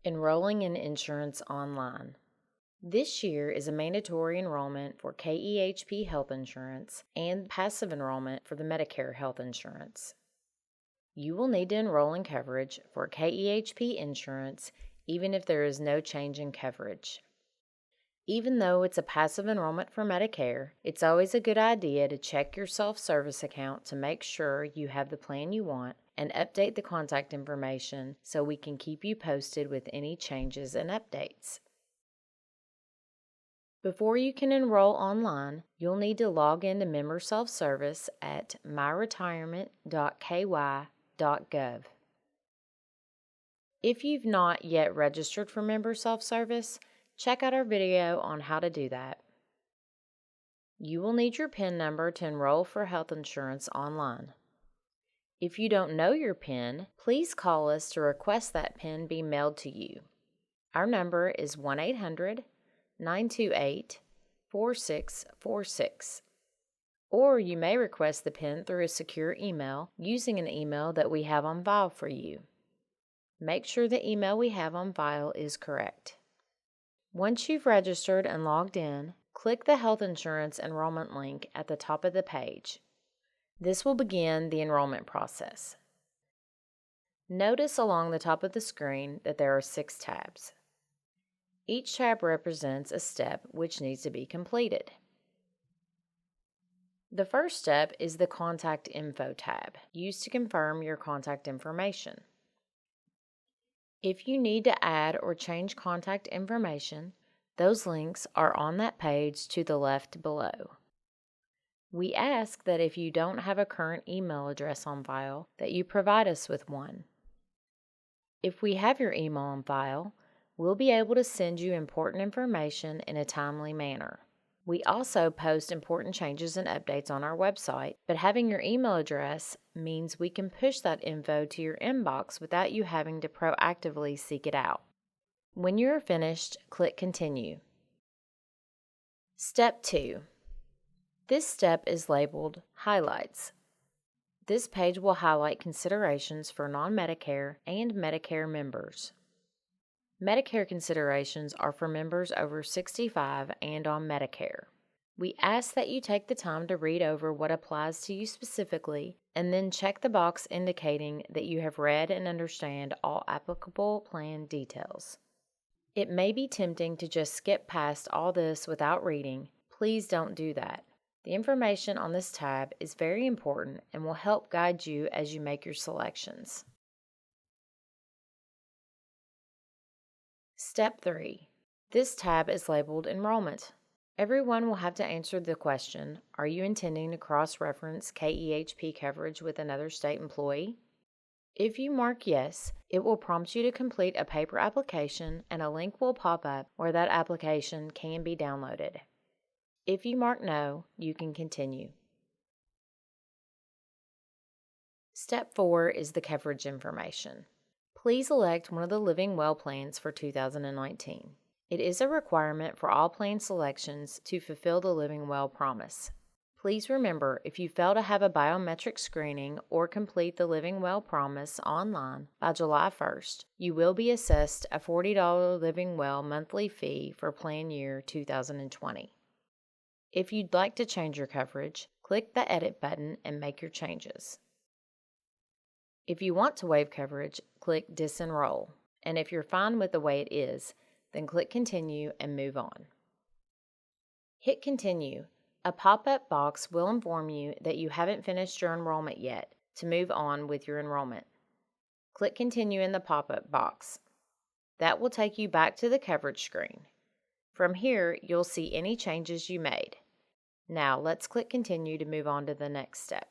Enrolling in insurance online. This year is a mandatory enrollment for KEHP health insurance and passive enrollment for the Medicare health insurance. You will need to enroll in coverage for KEHP insurance even if there is no change in coverage. Even though it's a passive enrollment for Medicare, it's always a good idea to check your self-service account to make sure you have the plan you want and update the contact information so we can keep you posted with any changes and updates. Before you can enroll online, you'll need to log into Member Self-Service at myretirement.ky.gov. If you've not yet registered for Member Self-Service, check out our video on how to do that. You will need your PIN number to enroll for health insurance online. If you don't know your PIN, please call us to request that PIN be mailed to you. Our number is 1-800-928-4646. Or you may request the PIN through a secure email using an email that we have on file for you. Make sure the email we have on file is correct. Once you've registered and logged in, click the Health Insurance Enrollment link at the top of the page. This will begin the enrollment process. Notice along the top of the screen that there are 6 tabs. Each tab represents a step which needs to be completed. The first step is the Contact Info tab, used to confirm your contact information. If you need to add or change contact information, those links are on that page to the left below. We ask that if you don't have a current email address on file, that you provide us with one. If we have your email on file, we'll be able to send you important information in a timely manner. We also post important changes and updates on our website, but having your email address means we can push that info to your inbox without you having to proactively seek it out. When you are finished, click Continue. Step 2. This step is labeled Highlights. This page will highlight considerations for non-Medicare and Medicare members. Medicare considerations are for members over 65 and on Medicare. We ask that you take the time to read over what applies to you specifically and then check the box indicating that you have read and understand all applicable plan details. It may be tempting to just skip past all this without reading. Please don't do that. The information on this tab is very important and will help guide you as you make your selections. Step 3. This tab is labeled Enrollment. Everyone will have to answer the question, are you intending to cross-reference KEHP coverage with another state employee? If you mark yes, it will prompt you to complete a paper application and a link will pop up where that application can be downloaded. If you mark no, you can continue. Step 4 is the coverage information. Please elect one of the Living Well plans for 2019. It is a requirement for all plan selections to fulfill the Living Well promise. Please remember, if you fail to have a biometric screening or complete the Living Well promise online by July 1st, you will be assessed a $40 Living Well monthly fee for plan year 2020. If you'd like to change your coverage, click the Edit button and make your changes. If you want to waive coverage, click Disenroll, and if you're fine with the way it is, then click Continue and move on. Hit Continue. A pop-up box will inform you that you haven't finished your enrollment yet to move on with your enrollment. Click Continue in the pop-up box. That will take you back to the coverage screen. From here, you'll see any changes you made. Now, let's click Continue to move on to the next step.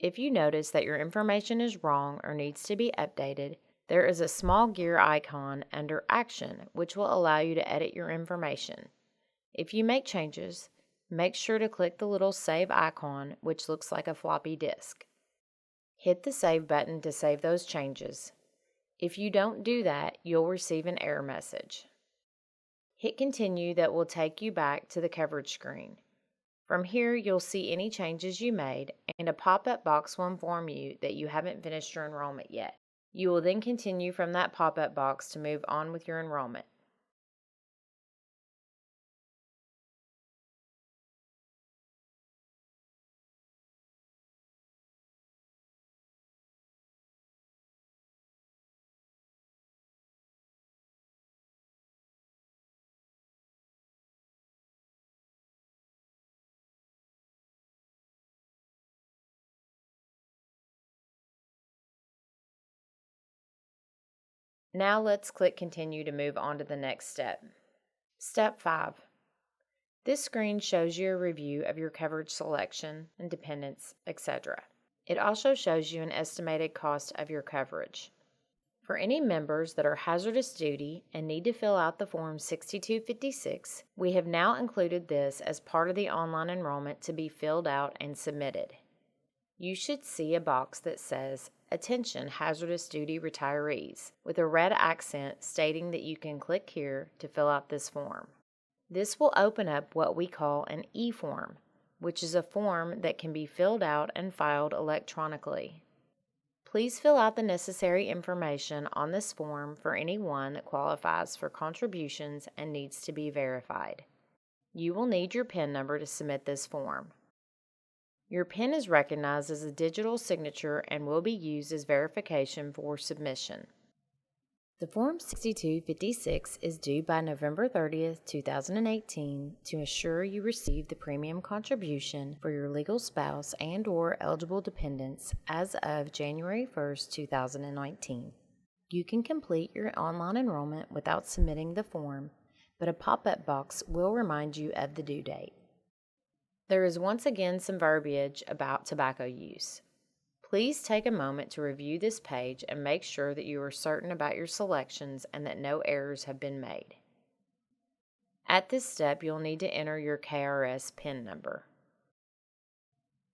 If you notice that your information is wrong or needs to be updated, there is a small gear icon under Action, which will allow you to edit your information. If you make changes, make sure to click the little Save icon, which looks like a floppy disk. Hit the Save button to save those changes. If you don't do that, you'll receive an error message. Hit Continue. That will take you back to the coverage screen. From here, you'll see any changes you made, and a pop-up box will inform you that you haven't finished your enrollment yet. You will then continue from that pop-up box to move on with your enrollment. Now let's click Continue to move on to the next step. Step 5. This screen shows you a review of your coverage selection and dependents, etc. It also shows you an estimated cost of your coverage. For any members that are hazardous duty and need to fill out the Form 6256, we have now included this as part of the online enrollment to be filled out and submitted. You should see a box that says, "Attention Hazardous Duty Retirees," with a red accent stating that you can click here to fill out this form. This will open up what we call an e-form, which is a form that can be filled out and filed electronically. Please fill out the necessary information on this form for anyone that qualifies for contributions and needs to be verified. You will need your PIN number to submit this form. Your PIN is recognized as a digital signature and will be used as verification for submission. The Form 6256 is due by November 30th, 2018 to assure you receive the premium contribution for your legal spouse and/or eligible dependents as of January 1st, 2019. You can complete your online enrollment without submitting the form, but a pop-up box will remind you of the due date. There is once again some verbiage about tobacco use. Please take a moment to review this page and make sure that you are certain about your selections and that no errors have been made. At this step, you'll need to enter your KRS PIN number.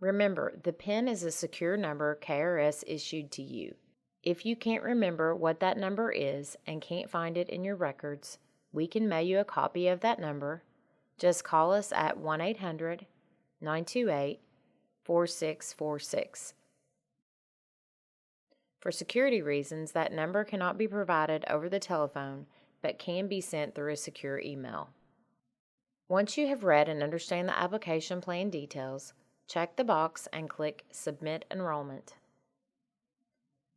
Remember, the PIN is a secure number KRS issued to you. If you can't remember what that number is and can't find it in your records, we can mail you a copy of that number. Just call us at 1-800-928-4646. For security reasons, that number cannot be provided over the telephone, but can be sent through a secure email. Once you have read and understand the application plan details, check the box and click Submit Enrollment.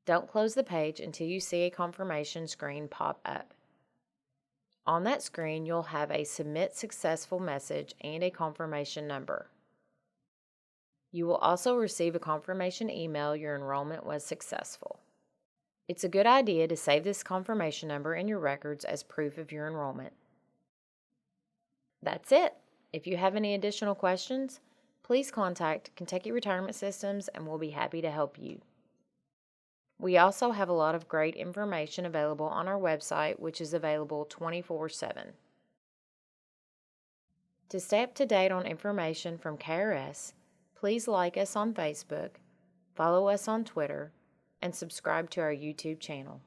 Don't close the page until you see a confirmation screen pop up. On that screen, you'll have a Submit Successful message and a confirmation number. You will also receive a confirmation email your enrollment was successful. It's a good idea to save this confirmation number in your records as proof of your enrollment. That's it. If you have any additional questions, please contact Kentucky Retirement Systems and we'll be happy to help you. We also have a lot of great information available on our website, which is available 24/7. To stay up to date on information from KRS, please like us on Facebook, follow us on Twitter, and subscribe to our YouTube channel.